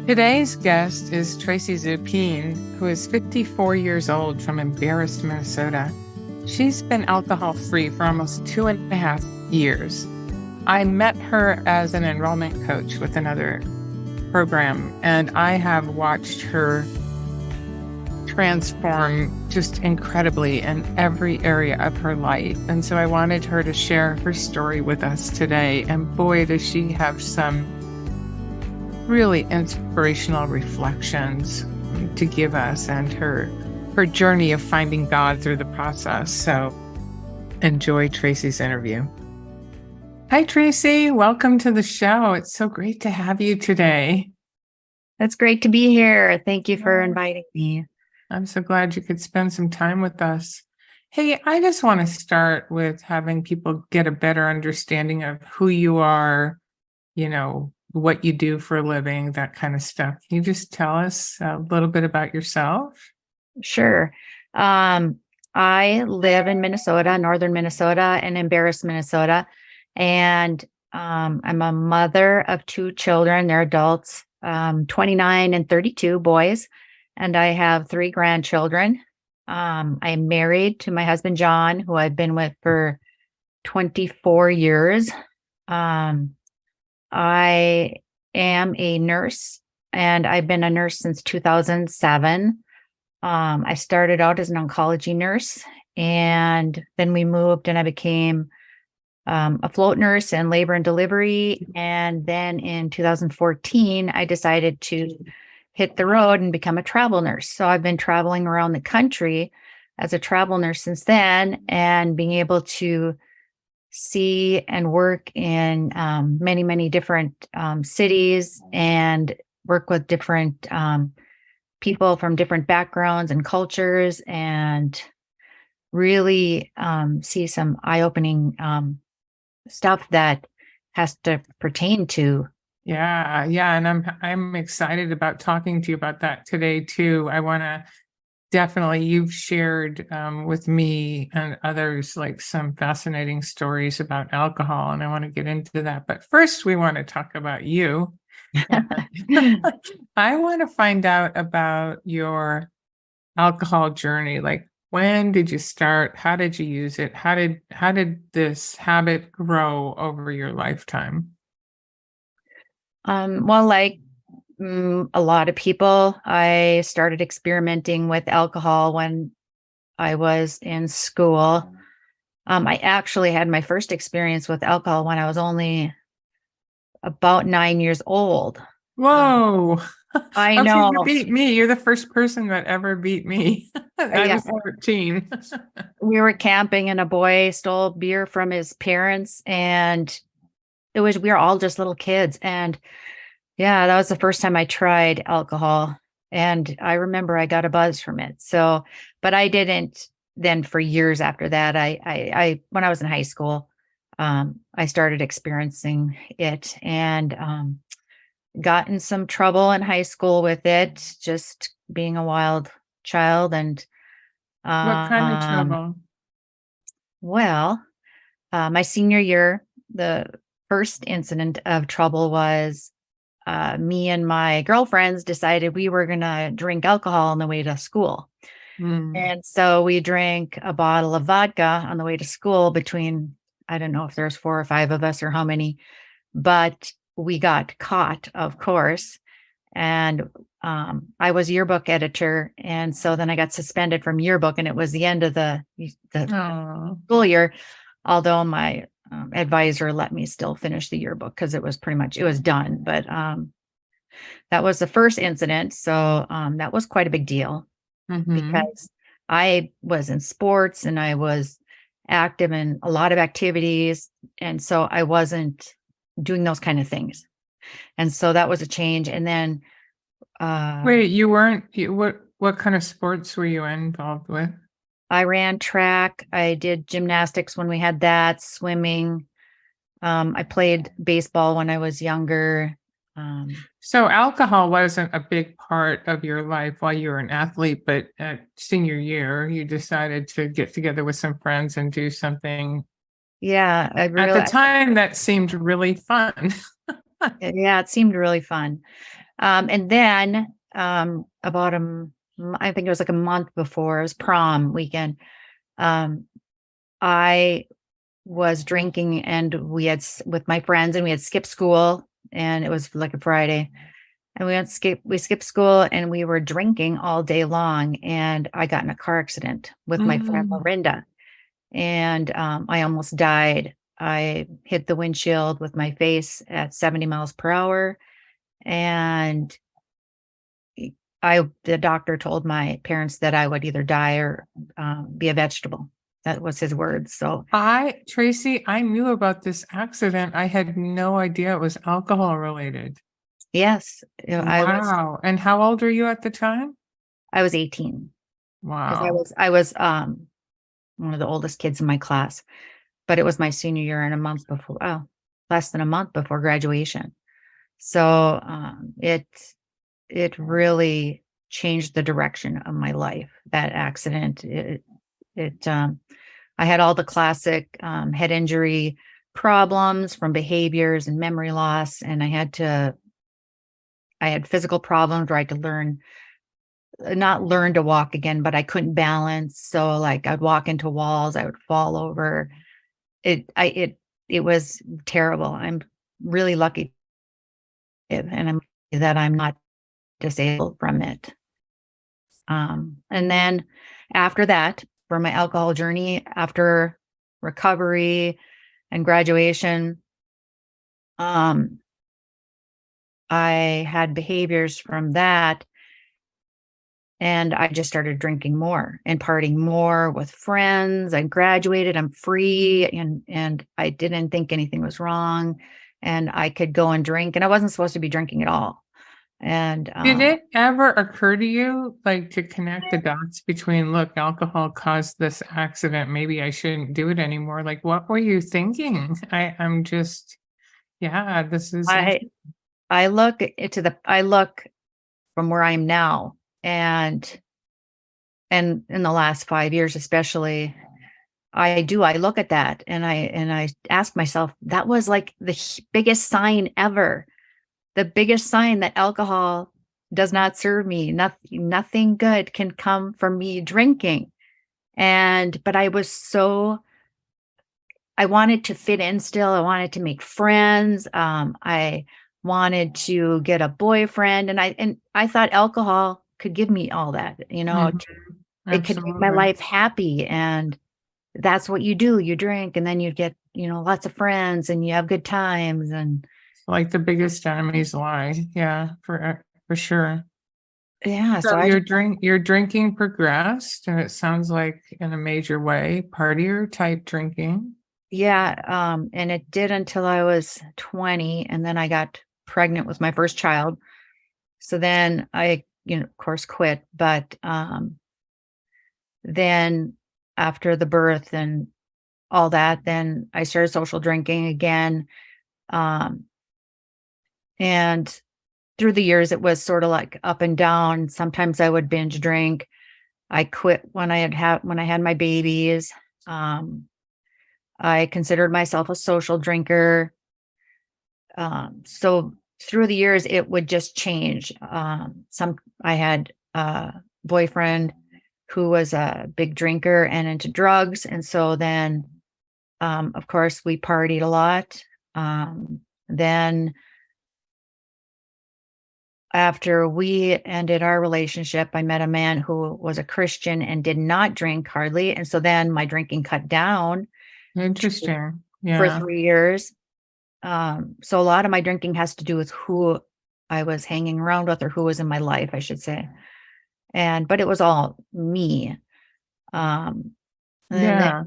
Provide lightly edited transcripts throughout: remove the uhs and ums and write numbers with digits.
Today's guest is Tracy Zupine, who is 54 years old from Embarrassed, Minnesota. She's been alcohol-free for almost 2.5 years. I met her as an enrollment coach with another program, and I have watched her transform just incredibly in every area of her life. And so I wanted her to share her story with us today. And boy, does she have some really inspirational reflections to give us, and her journey of finding God through the process. So enjoy Tracy's interview. Hi, Tracy. Welcome to the show. It's so great to have you today. It's great to be here. Thank you for inviting me. I'm so glad you could spend some time with us. Hey, I just want to start with having people get a better understanding of who you are, what you do for a living, that kind of stuff. Can you just tell us a little bit about yourself? Sure. I live in Minnesota, northern Minnesota, and Embarrassed, Minnesota. And I'm a mother of two children. They're adults, 29 and 32 boys. And I have three grandchildren. I'm married to my husband, John, who I've been with for 24 years. I am a nurse, and I've been a nurse since 2007. I started out as an oncology nurse, and then we moved and I became a float nurse in labor and delivery. And then in 2014, I decided to hit the road and become a travel nurse. So I've been traveling around the country as a travel nurse since then, and being able to see and work in many, many different cities, and work with different people from different backgrounds and cultures, and really see some eye-opening stuff that has to pertain to. Yeah, and I'm excited about talking to you about that today too. I want to definitely, you've shared with me and others like some fascinating stories about alcohol, and I want to get into that. But first, we want to talk about you. I want to find out about your alcohol journey. Like, when did you start? How did you use it? How did this habit grow over your lifetime? Well, like a lot of people, I started experimenting with alcohol when I was in school. I actually had my first experience with alcohol when I was only about 9 years old. Whoa. I Okay, know. you beat me. You're the first person that ever beat me. I Yeah. was 14. We were camping and a boy stole beer from his parents, and we were all just little kids. And yeah, that was the first time I tried alcohol. And I remember I got a buzz from it. So, but I didn't then for years after that. I when I was in high school, I started experiencing it, and got in some trouble in high school with it, just being a wild child. And What kind of um, trouble? well, my senior year, the first incident of trouble was me and my girlfriends decided we were going to drink alcohol on the way to school. And so we drank a bottle of vodka on the way to school between, I don't know if there's 4 or 5 of us or how many, but we got caught, of course. And I was yearbook editor. And so then I got suspended from yearbook, and it was the end of the Oh, school year, although my advisor let me still finish the yearbook because it was done. But that was the first incident. So that was quite a big deal, because I was in sports and I was active in a lot of activities. And so I wasn't doing those kind of things. And so that was a change. And then wait, you weren't, what kind of sports were you involved with? I ran track. I did gymnastics when we had that, swimming. I played baseball when I was younger. So alcohol wasn't a big part of your life while you were an athlete, but at senior year, you decided to get together with some friends and do something. Yeah, At the time, that seemed really fun. yeah, it seemed really fun. And then about I think it was like a month before it was prom weekend. Um, I was drinking and with my friends and we had skipped school and it was like a Friday and we skipped school and we were drinking all day long and I got in a car accident with my friend Mm. Lorinda and I almost died. I hit the windshield with my face at 70 miles per hour and the doctor told my parents that I would either die or be a vegetable. That was his words. So Tracy, I knew about this accident. I had no idea it was alcohol related. yes, Wow. And how old were you at the time? I was 18 because Wow. I was one of the oldest kids in my class, but it was my senior year and a month before, less than a month before graduation. So it really changed the direction of my life. That accident, it I had all the classic head injury problems from behaviors and memory loss, and I had physical problems where I could not learn to walk again, but I couldn't balance. So like I'd walk into walls, I would fall over. It was terrible. I'm really lucky and I'm that I'm not disabled from it. And then after that, for my alcohol journey, after recovery and graduation, um, I had behaviors from that and I just started drinking more and partying more with friends. I graduated, I'm free and I didn't think anything was wrong and I could go and drink and I wasn't supposed to be drinking at all. And Did it ever occur to you, like, to connect the dots between, look, alcohol caused this accident, maybe I shouldn't do it anymore? Like, what were you thinking? I'm just, yeah, this is I I look from where I am now and in the last 5 years especially, I look at that and I ask myself, that was like the biggest sign ever, the biggest sign that alcohol does not serve me. Nothing good can come from me drinking. But I wanted to fit in still. I wanted to make friends. I wanted to get a boyfriend and I thought alcohol could give me all that, Mhm, it could make my absolutely. life happy. And that's what you do. You drink and then you get, lots of friends and you have good times. And Like the biggest enemy's lie. Yeah, for sure. yeah, So so I just, your drinking progressed, and it sounds like in a major way, partier type drinking. yeah. And it did until I was 20. And then I got pregnant with my first child. So then I, of course, quit. But then after the birth and all that, then I started social drinking again. Um, and through the years, it was sort of like up and down. Sometimes I would binge drink. I quit when I had my babies. Um, I considered myself a social drinker. So through the years, it would just change. I had a boyfriend who was a big drinker and into drugs, and so then, of course, we partied a lot. Then after we ended our relationship, I met a man who was a Christian and did not drink hardly, and so then my drinking cut down Interesting. for Yeah. 3 years. So a lot of my drinking has to do with who I was hanging around with or who was in my life, I should say. But it was all me. Um, and then, Yeah.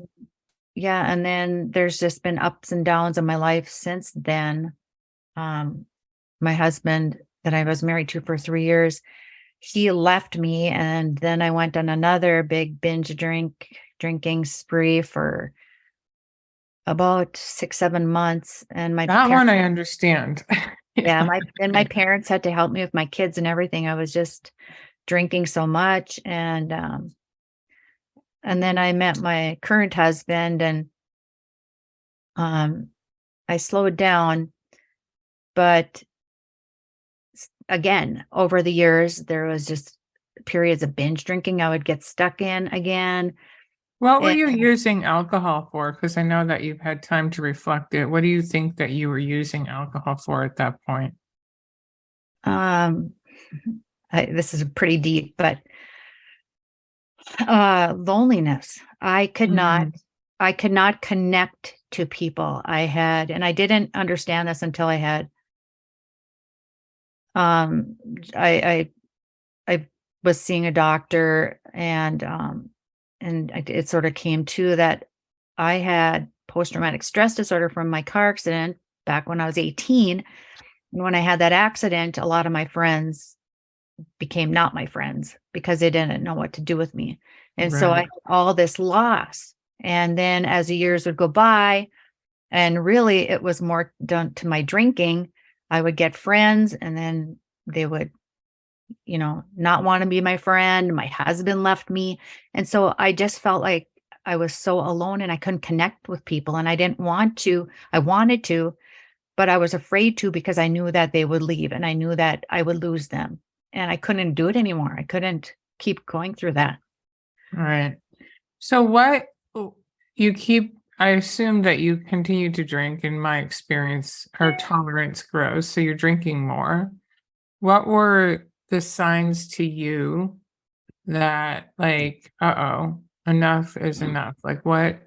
yeah, and then there's just been ups and downs in my life since then. Um, my husband that I was married to for 3 years, he left me, and then I went on another big drinking spree for about 6, 7 months. And my That one parents, I understand. yeah, Yeah. my parents had to help me with my kids and everything. I was just drinking so much. And then I met my current husband and um I slowed down, but again, over the years, there was just periods of binge drinking I would get stuck in again. What were And you using alcohol for? Because I know that you've had time to reflect it. What do you think that you were using alcohol for at that point? um, this is pretty deep, but loneliness. Mm, I could not connect to people. And I didn't understand this until I had, um, I was seeing a doctor, it sort of came to that I had post-traumatic stress disorder from my car accident back when I was 18. And when I had that accident, a lot of my friends became not my friends because they didn't know what to do with me. And so I right, had all this loss. And then as the years would go by, and really it was more done to my drinking, I would get friends and then they would, not want to be my friend. My husband left me. And so I just felt like I was so alone and I couldn't connect with people. And I didn't want to. I wanted to, but I was afraid to because I knew that they would leave and I knew that I would lose them. And I couldn't do it anymore. I couldn't keep going through that. right. So what you keep I assume that you continue to drink. In my experience, our tolerance grows, so you're drinking more. What were the signs to you that like, uh-oh, enough is enough? Like what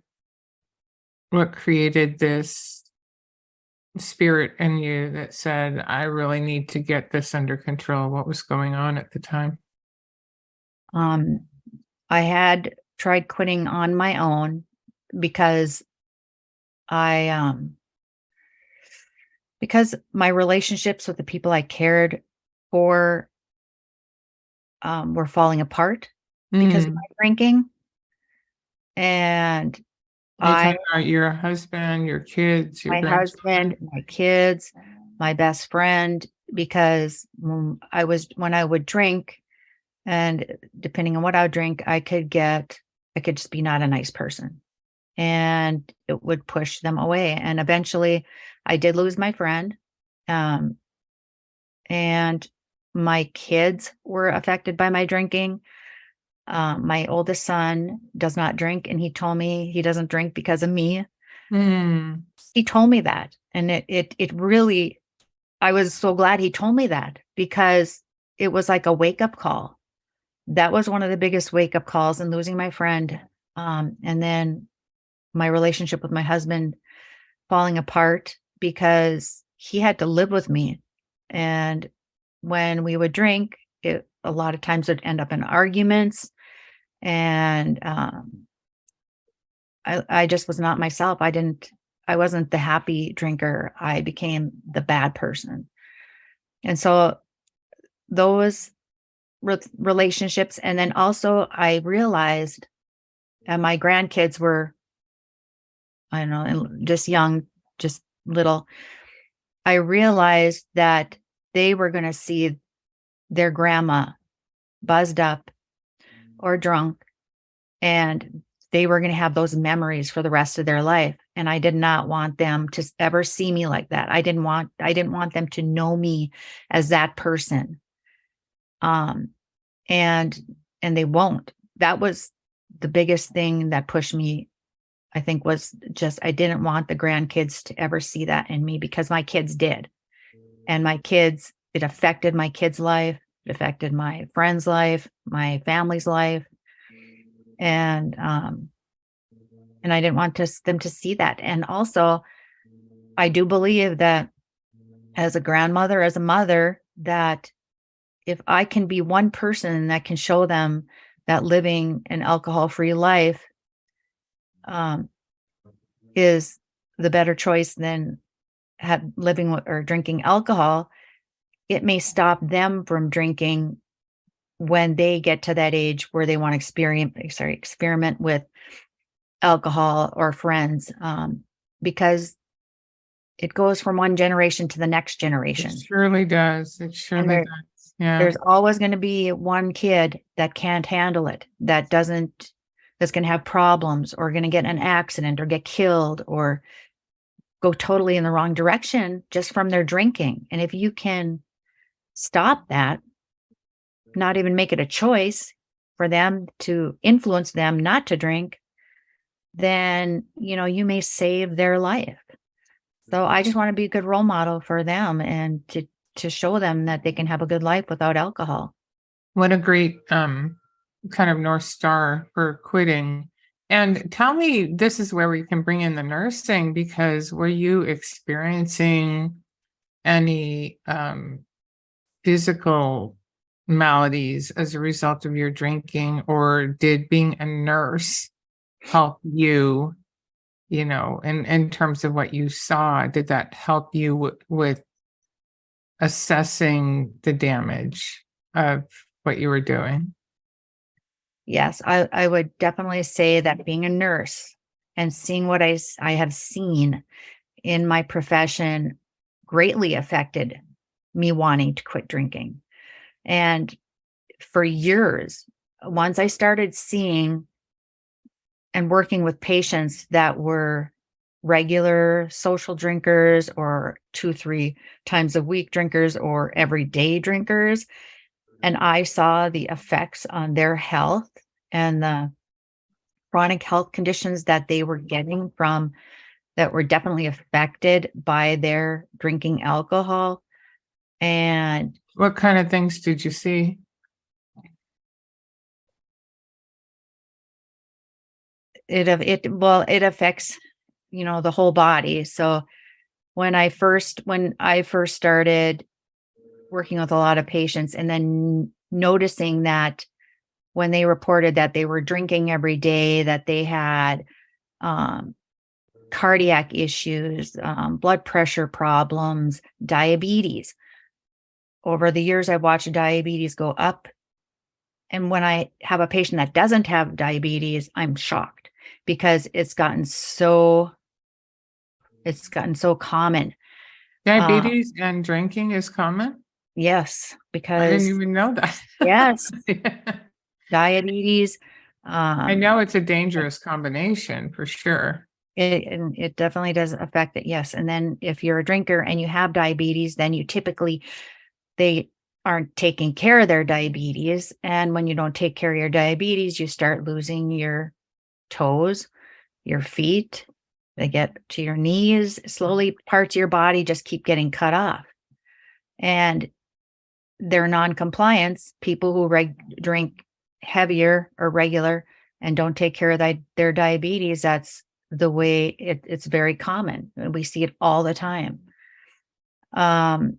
created this spirit in you that said, I really need to get this under control? What was going on at the time? Um, I had tried quitting on my own because I, because my relationships with the people I cared for, were falling apart because of Mm. my drinking. And Are you I, talking about your husband, your kids, your my grandchildren? husband, my kids, my best friend, because when I would drink, and depending on what I would drink, I could just be not a nice person, and it would push them away. And eventually, I did lose my friend, um, and my kids were affected by my drinking. My oldest son does not drink, and he told me he doesn't drink because of me. Mm. He told me that, and it really, I was so glad he told me that because it was like a wake-up call. That was one of the biggest wake-up calls in losing my friend, and then my relationship with my husband falling apart because he had to live with me, and when we would drink, it a lot of times would end up in arguments, and, I just was not myself. I wasn't the happy drinker. I became the bad person. And so those relationships, and then also I realized, and my grandkids were, I don't know, just young, just little. I realized that they were going to see their grandma buzzed up or drunk, and they were going to have those memories for the rest of their life. And I did not want them to ever see me like that. I didn't want them to know me as that person. Um, and they won't. That was the biggest thing that pushed me, I think, was just I didn't want the grandkids to ever see that in me because my kids did. And it affected my kids' life, it affected my friends' life, my family's life. And I didn't want them to see that. And also, I do believe that as a grandmother, as a mother, that if I can be one person that can show them that living an alcohol-free life, um, is the better choice than living or drinking alcohol, it may stop them from drinking when they get to that age where they want to experiment with alcohol or friends, because it goes from one generation to the next It generation. surely does. It And surely does. Yeah. there's always going to be one kid that can't handle it, that's going to have problems or going to get in an accident or get killed or go totally in the wrong direction just from their drinking. And if you can stop that, not even make it a choice for them to influence them not to drink, then, you may save their life. So I just want to be a good role model for them and to show them that they can have a good life without alcohol. What a great kind of North Star for quitting. And tell me, this is where we can bring in the nursing, because were you experiencing any physical maladies as a result of your drinking, or did being a nurse help you, in terms of what you saw? Did that help you with assessing the damage of what you were doing? Yes, I would definitely say that being a nurse and seeing what I have seen in my profession greatly affected me wanting to quit drinking. And for years, once I started seeing and working with patients that were regular social drinkers or 2, 3 times a week drinkers or everyday drinkers, and I saw the effects on their health and the chronic health conditions that they were getting from that were definitely affected by their drinking alcohol. And What kind of things did you see? it affects, the whole body. So when I first started working with a lot of patients and then noticing that when they reported that they were drinking every day, that they had um, cardiac issues, blood pressure problems, diabetes. Over the years, I've watched diabetes go up. And when I have a patient that doesn't have diabetes, I'm shocked because it's gotten so common. Uh, Diabetes and drinking is common? yes, I didn't because even know that. yes, Yeah. diabetes, I um, know it's a dangerous combination for sure. it definitely does affect it. Yes. And then if you're a drinker and you have diabetes, then they aren't taking care of their diabetes. And when you don't take care of your diabetes, you start losing your toes, your feet, they get to your knees. Slowly, parts of your body just keep getting cut off. And their non-compliance, people who drink heavier or regular and don't take care of their diabetes, that's the way it's very common. And we see it all the time. Um,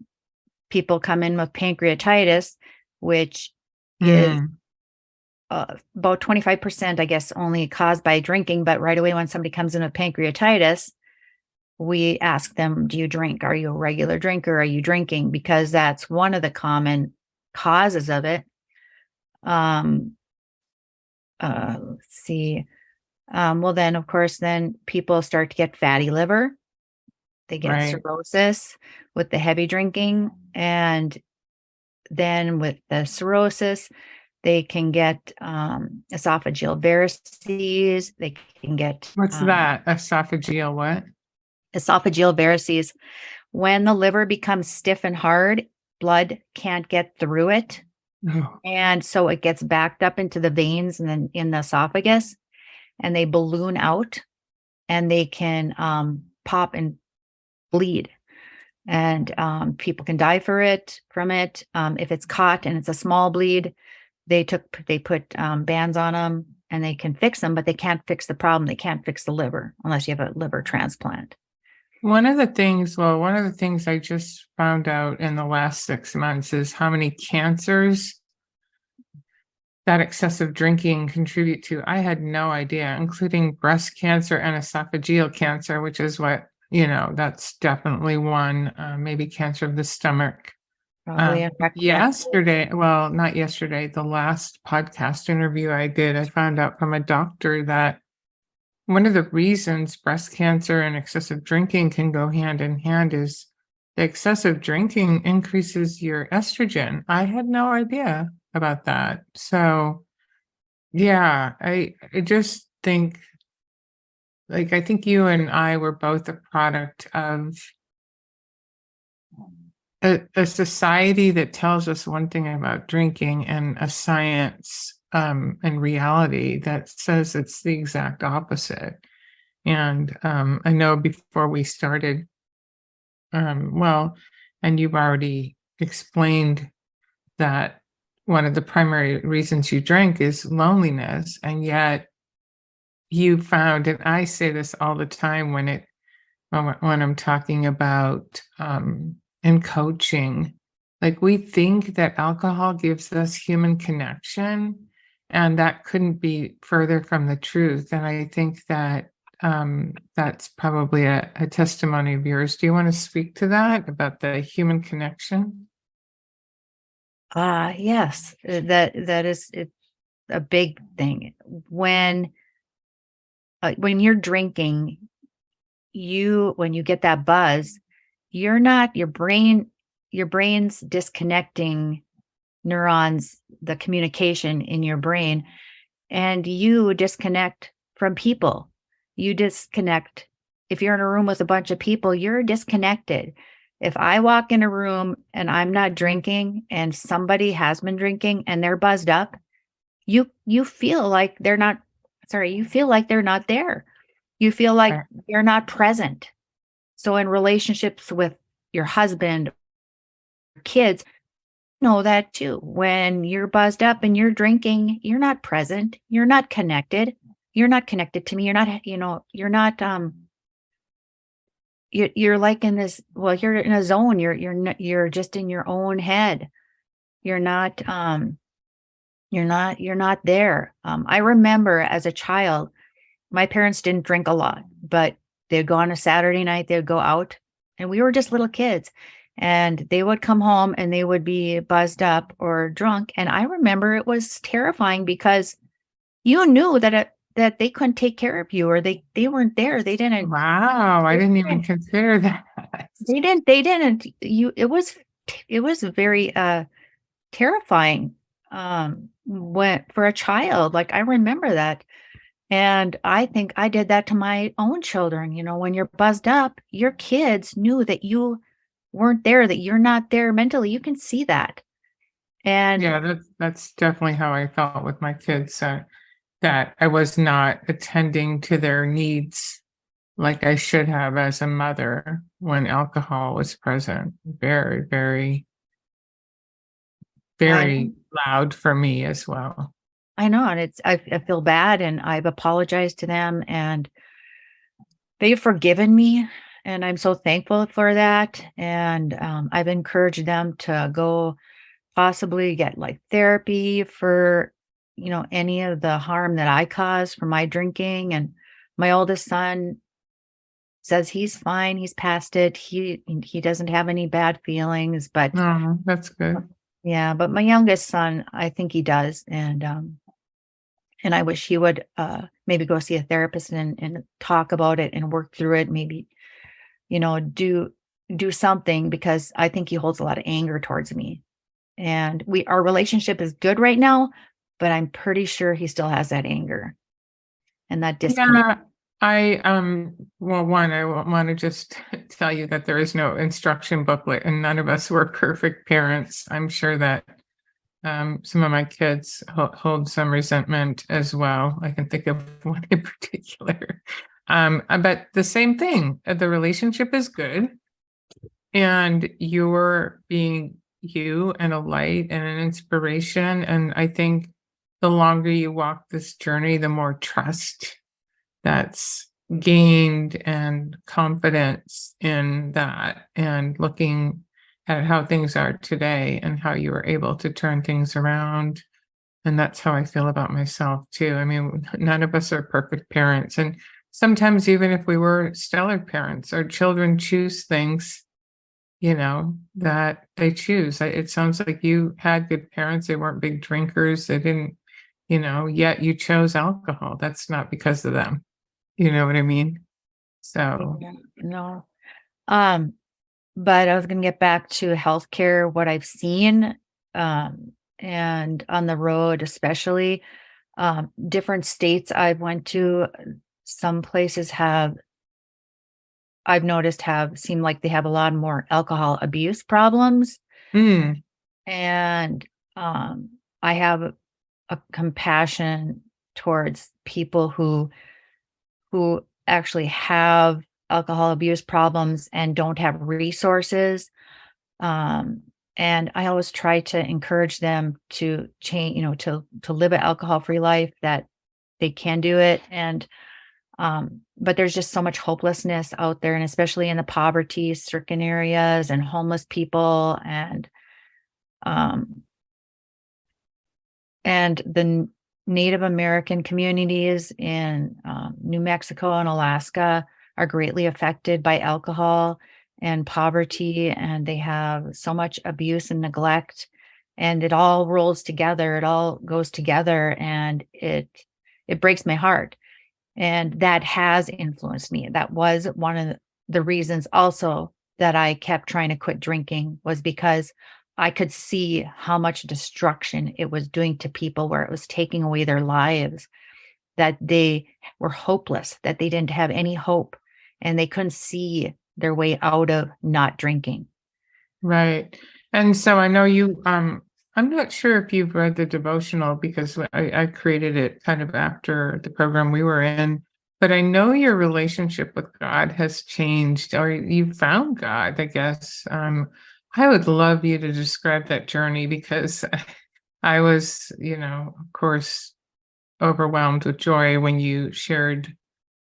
People come in with pancreatitis, which is Mm, about 25%, I guess, only caused by drinking. But right away, when somebody comes in with pancreatitis, we ask them, do you drink? Are you a regular drinker? Are you drinking? Because that's one of the common causes of it. Um, let's see. Well, then, of course, then people start to get fatty liver. They get right. cirrhosis with the heavy drinking. And then with the cirrhosis, they can get esophageal varices. They can get What's that? Esophageal what? esophageal varices. When the liver becomes stiff and hard, blood can't get through it. Oh, And so it gets backed up into the veins and then in the esophagus, and they balloon out and they can pop and bleed. And people can die from it. If it's caught and it's a small bleed, they put bands on them and they can fix them, but they can't fix the problem. They can't fix the liver unless you have a liver transplant. one of the things I just found out in the last 6 months is how many cancers that excessive drinking contribute to. I had no idea, including breast cancer and esophageal cancer, which is what, that's definitely one, maybe cancer of the stomach. Probably affect that. Yesterday, well, not yesterday, the last podcast interview I did, I found out from a doctor that one of the reasons breast cancer and excessive drinking can go hand in hand is the excessive drinking increases your estrogen. I had no idea about that. So, yeah, I just think, I think you and I were both a product of a society that tells us one thing about drinking and a science and reality that says it's the exact opposite. And I know before we started, well, and you've already explained that one of the primary reasons you drank is loneliness, and yet you found, and I say this all the time when I'm talking about in coaching, like we think that alcohol gives us human connection, and that couldn't be further from the truth. And I think that that's probably a testimony of yours. Do you want to speak to that about the human connection? Yes, that is it's a big thing. When you're drinking, when you get that buzz, you're not your brain's disconnecting neurons, the communication in your brain, and you disconnect from people. You disconnect. If you're in a room with a bunch of people, you're disconnected. If I walk in a room and I'm not drinking and somebody has been drinking and they're buzzed up, you feel like they're not you feel like they're not there. You feel like Right. they're not present. So in relationships with your husband, kids, know that too. When you're buzzed up and you're drinking, you're not present. You're not connected. You're not connected to me. You're not, you're not you're like in this, well, you're in a zone. You're just in your own head. You're not you're not there. I remember as a child, my parents didn't drink a lot, but they'd go on a Saturday night, they'd go out, and we were just little kids. And they would come home and they would be buzzed up or drunk. And I remember it was terrifying because you knew that they couldn't take care of you, or they weren't there. Wow, I They didn't even didn't consider that. they didn't you it was very terrifying when for a child. Like, I remember that. And I think I did that to my own children. When you're buzzed up, your kids knew that you weren't there, that you're not there mentally. You can see that. And Yeah, that's definitely how I felt with my kids. That I was not attending to their needs like I should have as a mother when alcohol was present. Very, very, I very know, loud for me as well. I know, and I feel bad, and I've apologized to them, and they've forgiven me, and I'm so thankful for that. And I've encouraged them to go possibly get like therapy for, any of the harm that I caused from my drinking. And my oldest son says he's fine. He's past it. He doesn't have any bad feelings, but Oh, that's good. yeah, but my youngest son, I think he does. And I wish he would maybe go see a therapist and talk about it and work through it. Maybe, do something, because I think he holds a lot of anger towards me. And our relationship is good right now, but I'm pretty sure he still has that anger and that disconnect. Yeah, well, one, I want to just tell you that there is no instruction booklet, and none of us were perfect parents. I'm sure that some of my kids hold some resentment as well. I can think of one in particular. But the same thing, the relationship is good, and you're being you and a light and an inspiration. And I think the longer you walk this journey, the more trust that's gained and confidence in that, and looking at how things are today and how you were able to turn things around. And that's how I feel about myself too. I mean, none of us are perfect parents. And sometimes, even if we were stellar parents, our children choose things, that they choose. It sounds like you had good parents. They weren't big drinkers. They didn't, yet you chose alcohol. That's not because of them. You know what I mean? So, Yeah, no. Um, but I was going to get back to healthcare, what I've seen, and on the road, especially, different states I've went to, some places have I've noticed seem like they have a lot more alcohol abuse problems. Mm, And I have a compassion towards people who actually have alcohol abuse problems and don't have resources. Um, and I always try to encourage them to change, to live an alcohol-free life, that they can do it. And but there's just so much hopelessness out there, and especially in the poverty-stricken areas and homeless people, um, and the Native American communities in New Mexico and Alaska are greatly affected by alcohol and poverty, and they have so much abuse and neglect, and it all rolls together. It all goes together, and it breaks my heart. And that has influenced me. That was one of the reasons also that I kept trying to quit drinking, was because I could see how much destruction it was doing to people, where it was taking away their lives, that they were hopeless, that they didn't have any hope, and they couldn't see their way out of not drinking. right. And so I know I'm not sure if you've read the devotional because I created it kind of after the program we were in, but I know your relationship with God has changed, or you found God, I guess. I would love you to describe that journey because I was, of course, overwhelmed with joy when you shared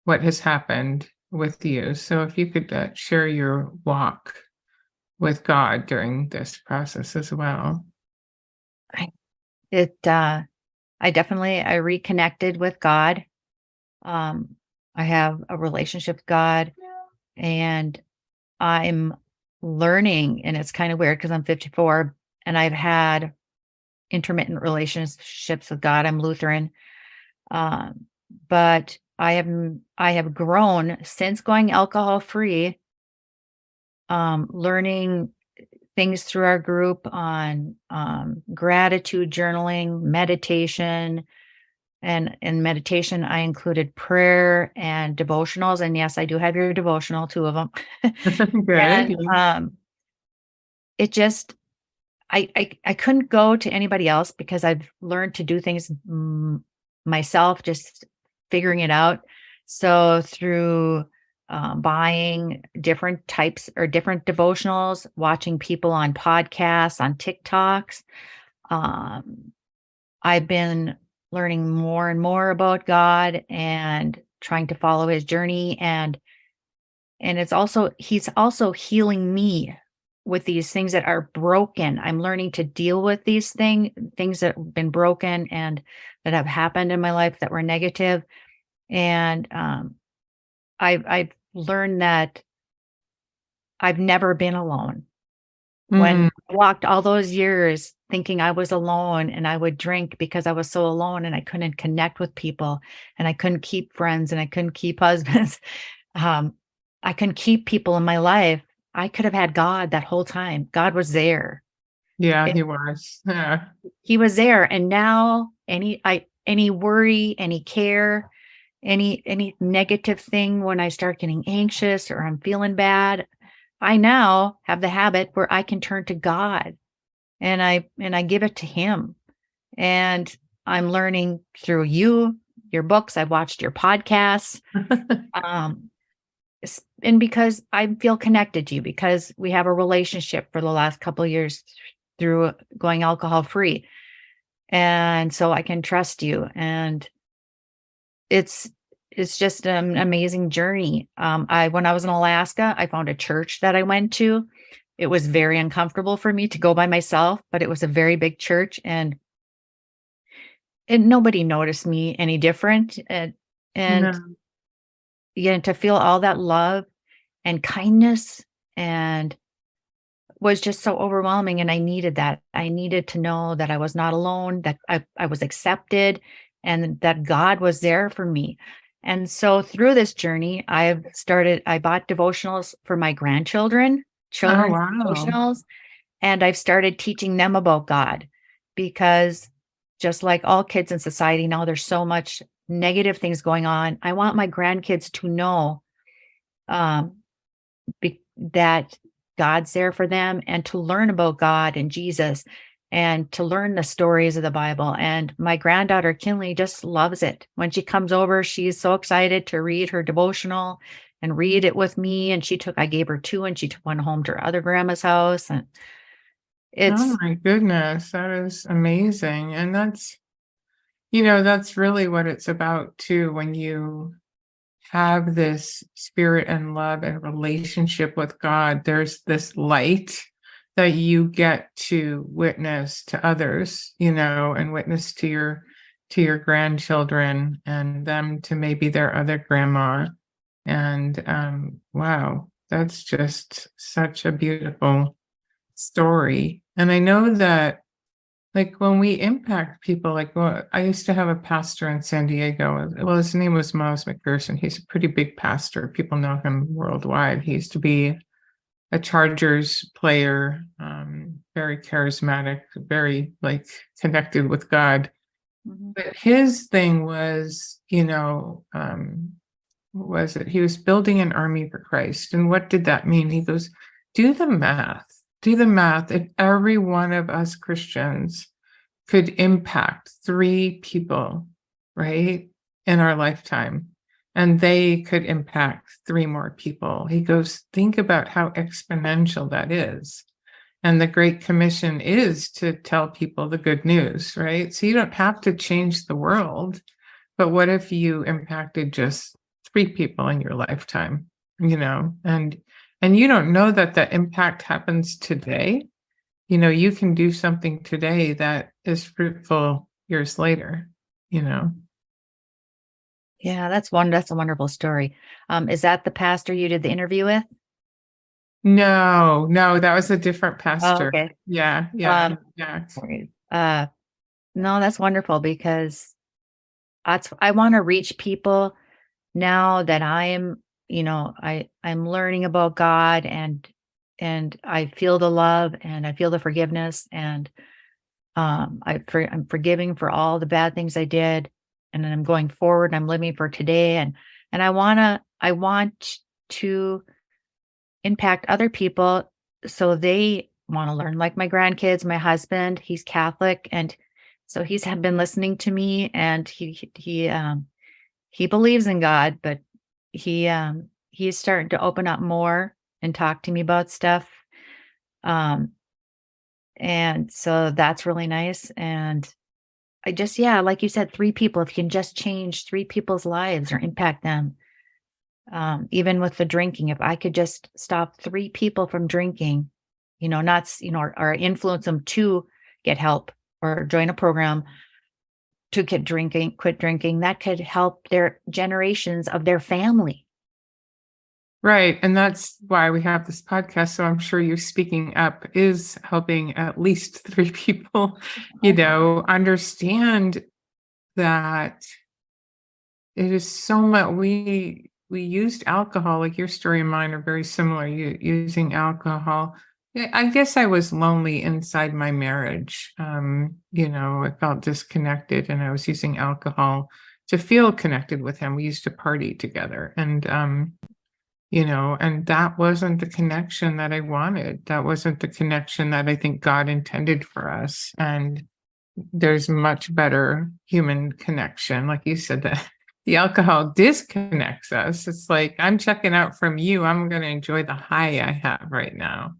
what has happened with you. So if you could share your walk with God during this process as well. I it I definitely I reconnected with God. Um I have a relationship with God, and I'm learning, and it's kind of weird because I'm 54 and I've had intermittent relationships with God. I'm Lutheran. Um, but I have grown since going alcohol free, learning things through our group on gratitude journaling, meditation. And in meditation, I included prayer and devotionals. And yes, I do have your devotional, two of them. Good. And Yeah. it just I couldn't go to anybody else because I've learned to do things myself, just figuring it out. So through buying different types or different devotionals, watching people on podcasts, on TikToks, um, I've been learning more and more about God and trying to follow His journey. And he's also healing me with these things that are broken. I'm learning to deal with these things that have been broken and that have happened in my life that were negative. And I've learned that I've never been alone. When Mm, I walked all those years thinking I was alone, and I would drink because I was so alone and I couldn't connect with people, and I couldn't keep friends, and I couldn't keep husbands. Um, I couldn't keep people in my life. I could have had God that whole time. God was there. yeah, It, he was. Yeah. he was there. And now any worry, any care, any negative thing, when I start getting anxious or I'm feeling bad, I now have the habit where I can turn to God, and I give it to him. And I'm learning through your books. I've watched your podcasts. Um, and because I feel connected to you, because we have a relationship for the last couple of years through going alcohol free. And so I can trust you. And it's it's just an amazing journey. When I was in Alaska, I found a church that I went to. It was very uncomfortable for me to go by myself, but it was a very big church, and nobody noticed me any different. And No. yeah, to feel all that love and kindness and was just so overwhelming, and I needed that. I needed to know that I was not alone, that I was accepted, and that God was there for me. And so through this journey, I bought devotionals for my grandchildren, Oh, children's wow. devotionals, and I've started teaching them about God, because just like all kids in society now, there's so much negative things going on. I want my grandkids to know, um, that God's there for them, and to learn about God and Jesus, and to learn the stories of the Bible. And my granddaughter Kinley just loves it. When she comes over, she's so excited to read her devotional and read it with me. And I gave her two, and she took one home to her other grandma's house. And Oh it's, my goodness, that is amazing. And that's really what it's about too, when you have this spirit and love and relationship with God, there's this light that you get to witness to others, and witness to your grandchildren, and them to maybe their other grandma. And wow, that's just such a beautiful story. And I know that, like, when we impact people, like, well, I used to have a pastor in San Diego. Well, his name was Miles McPherson. He's a pretty big pastor. People know him worldwide. He used to be a Chargers player, very charismatic, very, like, connected with God. Mhm. But his thing was, what was it? He was building an army for Christ. And what did that mean? He goes, do the math. Do the math. If every one of us Christians could impact three people, right, in our lifetime, and they could impact three more people. He goes, think about how exponential that is. And the Great Commission is to tell people the good news, right? So you don't have to change the world. But what if you impacted just three people in your lifetime, and you don't know that that impact happens today. You can do something today that is fruitful years later. Yeah, that's a wonderful story. Is that the pastor you did the interview with? No, no, that was a different Oh, pastor. okay. Yeah, yeah, Um, yeah. sorry. No, that's wonderful, because I want to reach people now that I'm learning about God, and I feel the love, and I feel the forgiveness, and I'm forgiving for all the bad things I did, and then I'm going forward, and I'm living for today, and I want to impact other people, so they want to learn. Like my grandkids, my husband, he's Catholic, and so been listening to me, and he believes in God, but he's starting to open up more and talk to me about stuff. Um, and so that's really nice. And yeah, like you said, three people, if you can just change three people's lives or impact them, even with the drinking, if I could just stop three people from drinking, not, or influence them to get help or join a program to quit drinking, that could help their generations of their family. Right. And that's why we have this podcast. So I'm sure you speaking up is helping at least three people, understand that it is so much. We used alcohol, like your story and mine are very similar. You using alcohol. Yeah, I guess I was lonely inside my marriage. I felt disconnected, and I was using alcohol to feel connected with him. We used to party together, and that wasn't the connection that I wanted. That wasn't the connection that I think God intended for us. And there's much better human connection. Like you said, that the alcohol disconnects us. It's like, I'm checking out from you. I'm going to enjoy the high I have right now.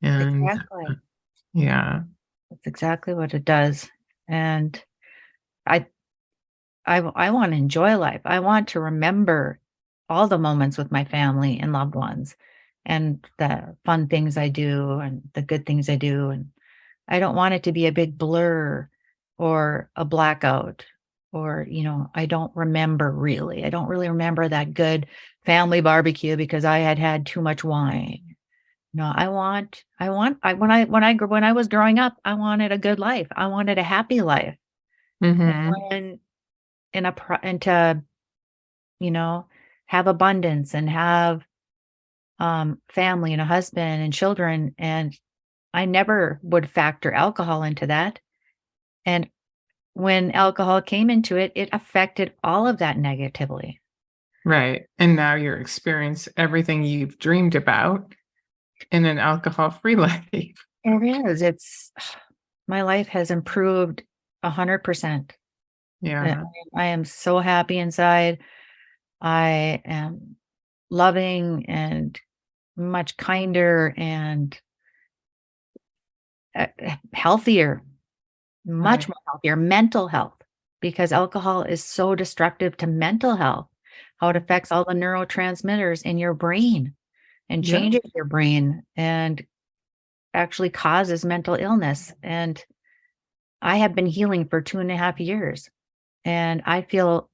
And Exactly. yeah. That's exactly what it does. And I I want to enjoy life. I want to remember all the moments with my family and loved ones, and the fun things I do and the good things I do. And I don't want it to be a big blur or a blackout, or, I don't remember really. I don't really remember that good family barbecue because I had had too much wine. No, when I was growing up, I wanted a good life. I wanted a happy life. Hmm. And and to, you know, have abundance and have family and a husband and children. And I never would factor alcohol into that. And when alcohol came into it, it affected all of that negatively. Right. And now you're experiencing everything you've dreamed about in an alcohol-free life. It is. It's my life has improved 100%. I Yeah. I am so happy inside. I am loving and much kinder and healthier, much Right. more healthier, mental health, because alcohol is so destructive to mental health, how it affects all the neurotransmitters in your brain and Yeah. changes your brain and actually causes mental illness. And I have been healing for 2.5 years and I feel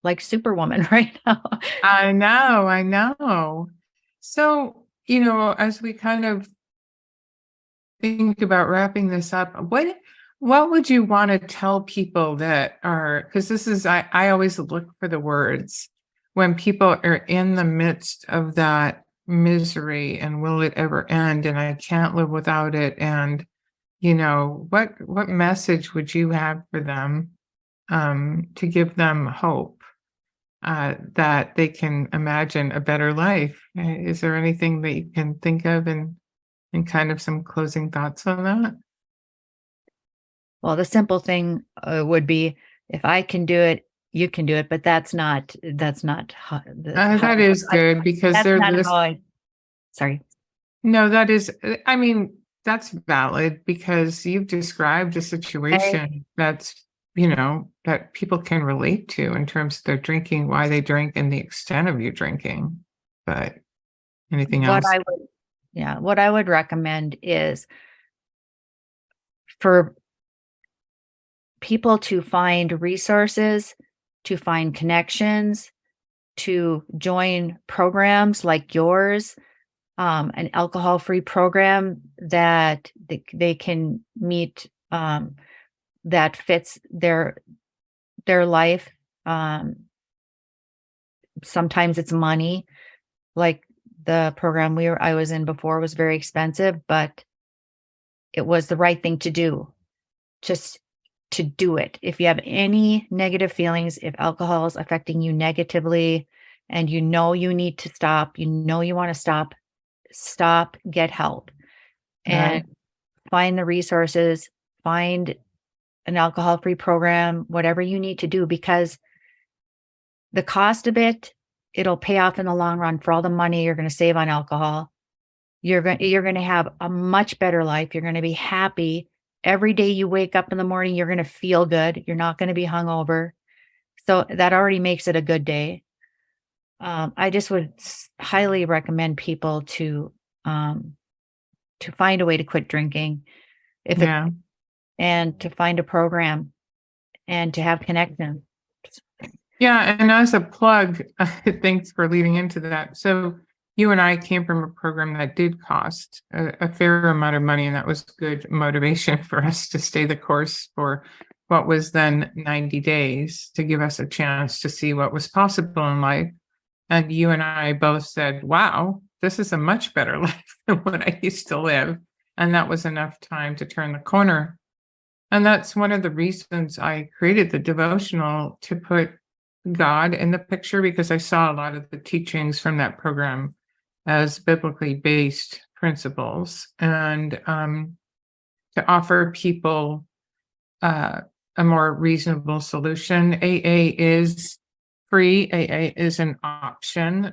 like Superwoman right now. I know, I know. So, as we kind of think about wrapping this up, what would you want to tell people that are, because this is, I always look for the words when people are in the midst of that misery and will it ever end and I can't live without it. And, what message would you have for them to give them hope that they can imagine a better life? Is there anything that you can think of and kind of some closing thoughts on that? Well, the simple thing would be if I can do it, you can do it, but that's not how That is good because that's they're not this. how I sorry. No, that is, I mean, that's valid because you've described a I situation that people can relate to in terms of their drinking, why they drink, and the extent of your drinking. But anything what else? I would yeah, what I would recommend is for people to find resources, to find connections, to join programs like yours, an alcohol-free program that they can meet, that fits their life. Um, Sometimes it's money, like the program I was in before was very expensive, but it was the right thing to do. Just to do it. If you have any negative feelings, if alcohol is affecting you negatively and you know you need to stop, you know you want to stop, stop, get help and Right. find the resources, find an alcohol free program, whatever you need to do, because the cost of it, it'll pay off in the long run for all the money you're going to save on alcohol. You're going to have a much better life. You're going to be happy. Every day you wake up in the morning, you're going to feel good. You're not going to be hungover. So that already makes it a good day. I just would highly recommend people to find a way to quit drinking, if it Yeah. and to find a program and to have connection. Yeah, and as a plug, thanks for leading into that. So you and I came from a program that did cost a fair amount of money, and that was good motivation for us to stay the course for what was then 90 days to give us a chance to see what was possible in life. And you and I both said, wow, this is a much better life than what I used to live. And that was enough time to turn the corner. And that's one of the reasons I created the devotional, to put God in the picture, because I saw a lot of the teachings from that program as biblically based principles, and to offer people uh, a more reasonable solution. AA is free, AA is an option.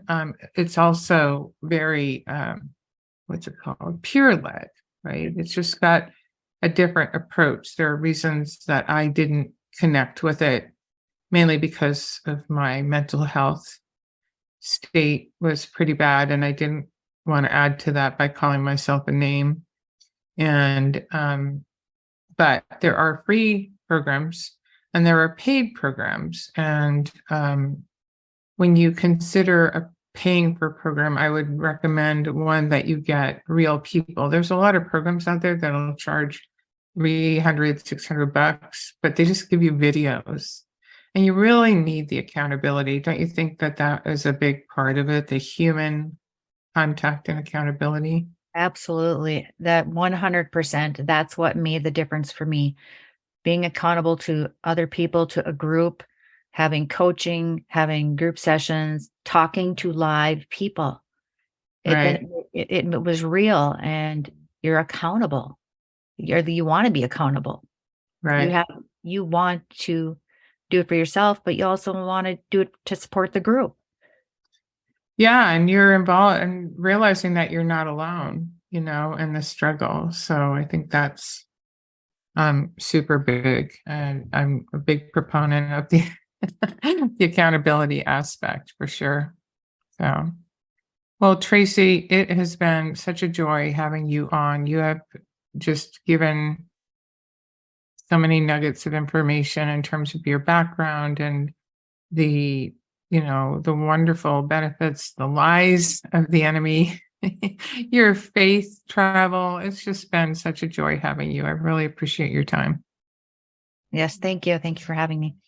It's also very, what's it called? Pure led, right? It's just got a different approach. There are reasons that I didn't connect with it, mainly because of my mental health state was pretty bad, and I didn't want to add to that by calling myself a name. And but there are free programs and there are paid programs. And when you consider paying for a program, I would recommend one that you get real people. There's a lot of programs out there that'll charge 300, $600, but they just give you videos. And you really need the accountability. Don't you think that that is a big part of it? The human contact and accountability? Absolutely. That 100%. That's what made the difference for me. Being accountable to other people, to a group, having coaching, having group sessions, talking to live people. Right. It was real, and you're accountable. You want to be accountable. You Right. have you want to do it for yourself, but you also want to do it to support the group. Yeah, and you're involved and realizing that you're not alone, in the struggle. So I think that's super big. And I'm a big proponent of the the accountability aspect for sure. So well, Tracy, it has been such a joy having you on. You have just given so many nuggets of information in terms of your background and the the wonderful benefits, the lies of the enemy, your faith travel. It's just been such a joy having you. I really appreciate your time. Yes, thank you. Thank you for having me.